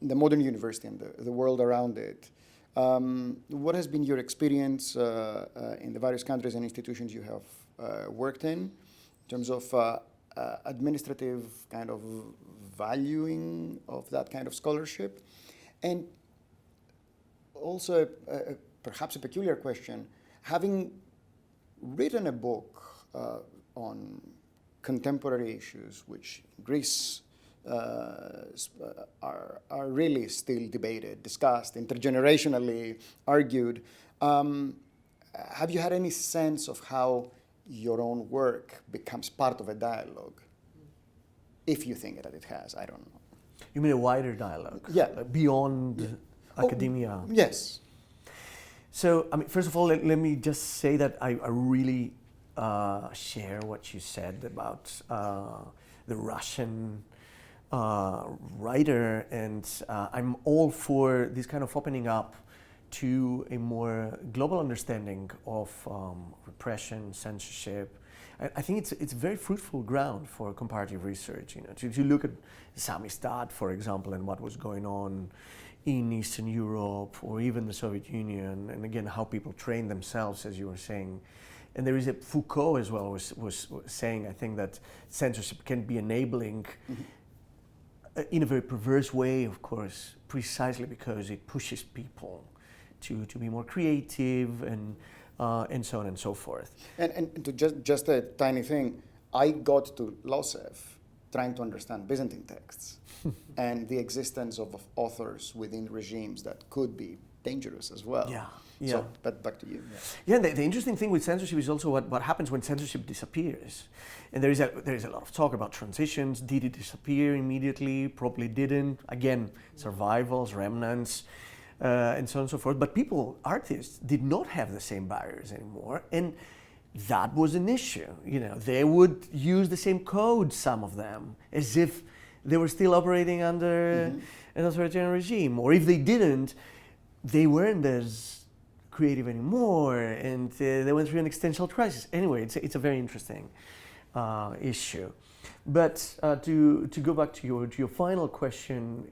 the modern university and the world around it? What has been your experience in the various countries and institutions you have worked in terms of administrative kind of valuing of that kind of scholarship? And also, perhaps a peculiar question, having written a book on contemporary issues, which in Greece are really still debated, discussed, intergenerationally argued, have you had any sense of how your own work becomes part of a dialogue? If you think that it has, I don't know. You mean a wider dialogue? Yeah. Beyond academia? Yes. So, I mean, first of all, let me just say that I really share what you said about the Russian writer, and I'm all for this kind of opening up to a more global understanding of repression, censorship. I think it's very fruitful ground for comparative research. To look at Samizdat, for example, and what was going on in Eastern Europe or even the Soviet Union, and again how people train themselves, as you were saying. And there is a Foucault as well was saying, I think, that censorship can be enabling in a very perverse way, of course, precisely because it pushes people to be more creative and so on and so forth. And to just a tiny thing, I got to Losev trying to understand Byzantine texts and the existence of authors within regimes that could be dangerous as well. Yeah. So, but back to you. Yeah, the interesting thing with censorship is also what happens when censorship disappears. And there is a lot of talk about transitions. Did it disappear immediately? Probably didn't. Again, survivals, remnants, and so on and so forth. But artists did not have the same barriers anymore. And that was an issue. They would use the same code, some of them, as if they were still operating under an authoritarian regime. Or if they didn't, they weren't as creative anymore, and they went through an existential crisis. Anyway, it's a very interesting issue. But to go back to your final question,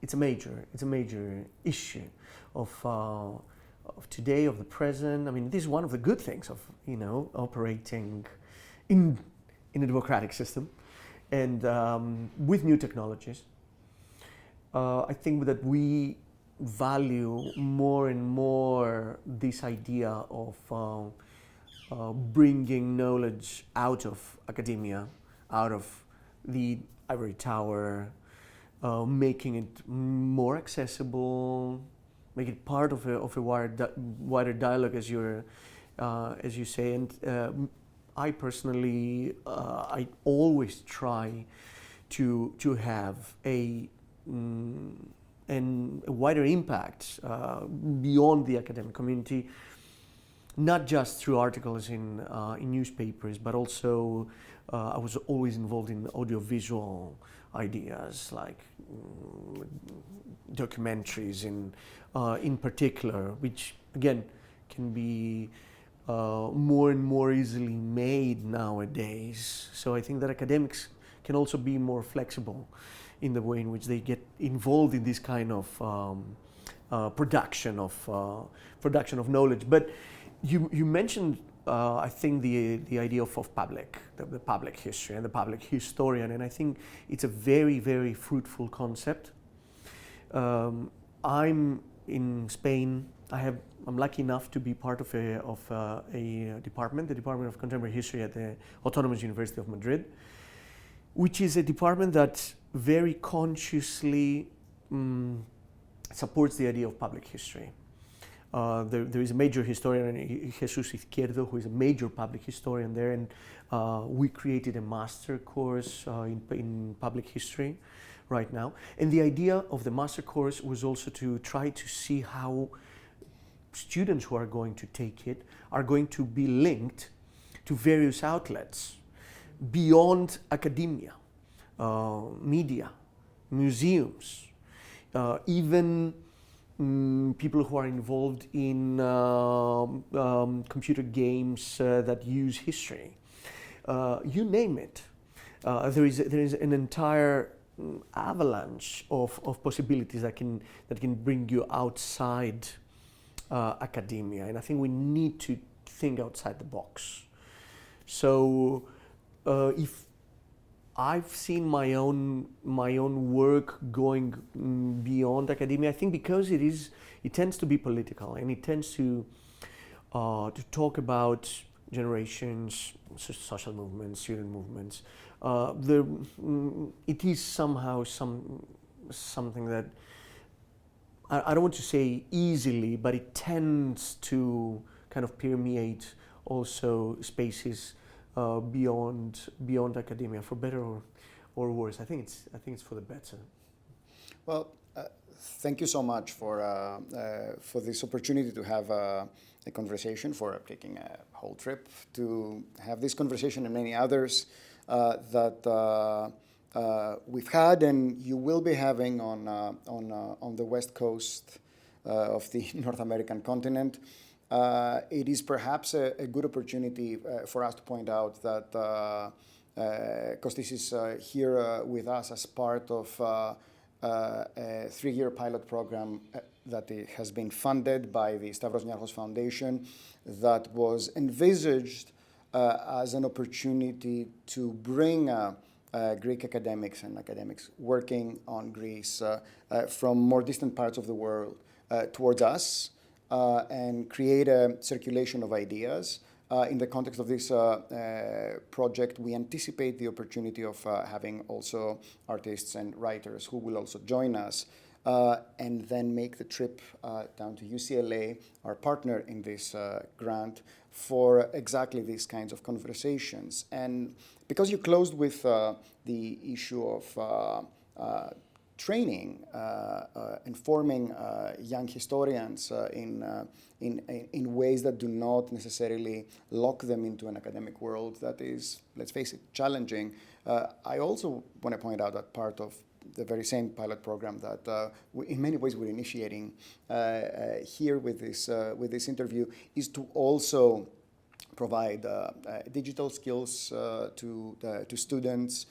it's a major issue of today, of the present. I mean, this is one of the good things of operating in a democratic system and with new technologies. I think that we value more and more this idea of bringing knowledge out of academia, out of the ivory tower, making it more accessible, make it part of a wider dialogue, as you say. And I personally, I always try to have a wider impact beyond the academic community, not just through articles in newspapers, but also I was always involved in audiovisual ideas like documentaries in particular, which again can be more and more easily made nowadays. So I think that academics can also be more flexible in the way in which they get involved in this kind of production of knowledge. But You mentioned, I think, the idea of public, the public history and the public historian, and I think it's a very, very fruitful concept. I'm in Spain. I'm lucky enough to be part of a department, the Department of Contemporary History at the Autonomous University of Madrid, which is a department that very consciously supports the idea of public history. There is a major historian, Jesus Izquierdo, who is a major public historian there, and we created a master course in public history right now. And the idea of the master course was also to try to see how students who are going to take it are going to be linked to various outlets beyond academia, media, museums, even people who are involved in computer games that use history. You name it. There is an entire avalanche of possibilities that can bring you outside academia, and I think we need to think outside the box. So if I've seen my own work going beyond academia, I think because it tends to be political, and it tends to talk about generations, social movements, student movements. It is somehow something that I don't want to say easily, but it tends to kind of permeate also spaces beyond academia, for better or worse. I think it's for the better. Well, thank you so much for this opportunity to have a conversation, for taking a whole trip to have this conversation and many others that we've had and you will be having on the west coast of the North American continent. It is perhaps a good opportunity for us to point out that Kostis is here with us as part of a 3-year pilot program that has been funded by the Stavros Niarchos Foundation, that was envisaged as an opportunity to bring Greek academics and academics working on Greece from more distant parts of the world towards us and create a circulation of ideas. In the context of this project, we anticipate the opportunity of having also artists and writers who will also join us and then make the trip down to UCLA, our partner in this grant, for exactly these kinds of conversations. And because you closed with the issue of training, informing young historians in ways that do not necessarily lock them into an academic world that is, let's face it, challenging. I also want to point out that part of the very same pilot program that in many ways we're initiating here with this interview is to also provide digital skills to students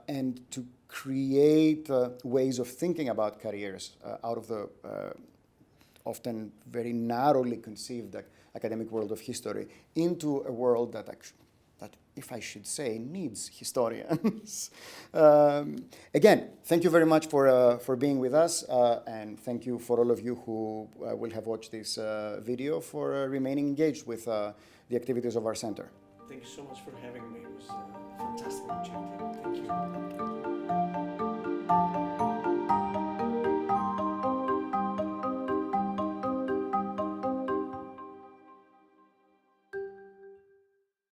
and to create ways of thinking about careers out of the often very narrowly conceived academic world of history into a world that if I should say, needs historians. Again, thank you very much for being with us, and thank you for all of you who will have watched this video for remaining engaged with the activities of our center. Thank you so much for having me. It was a fantastic objective. Thank you.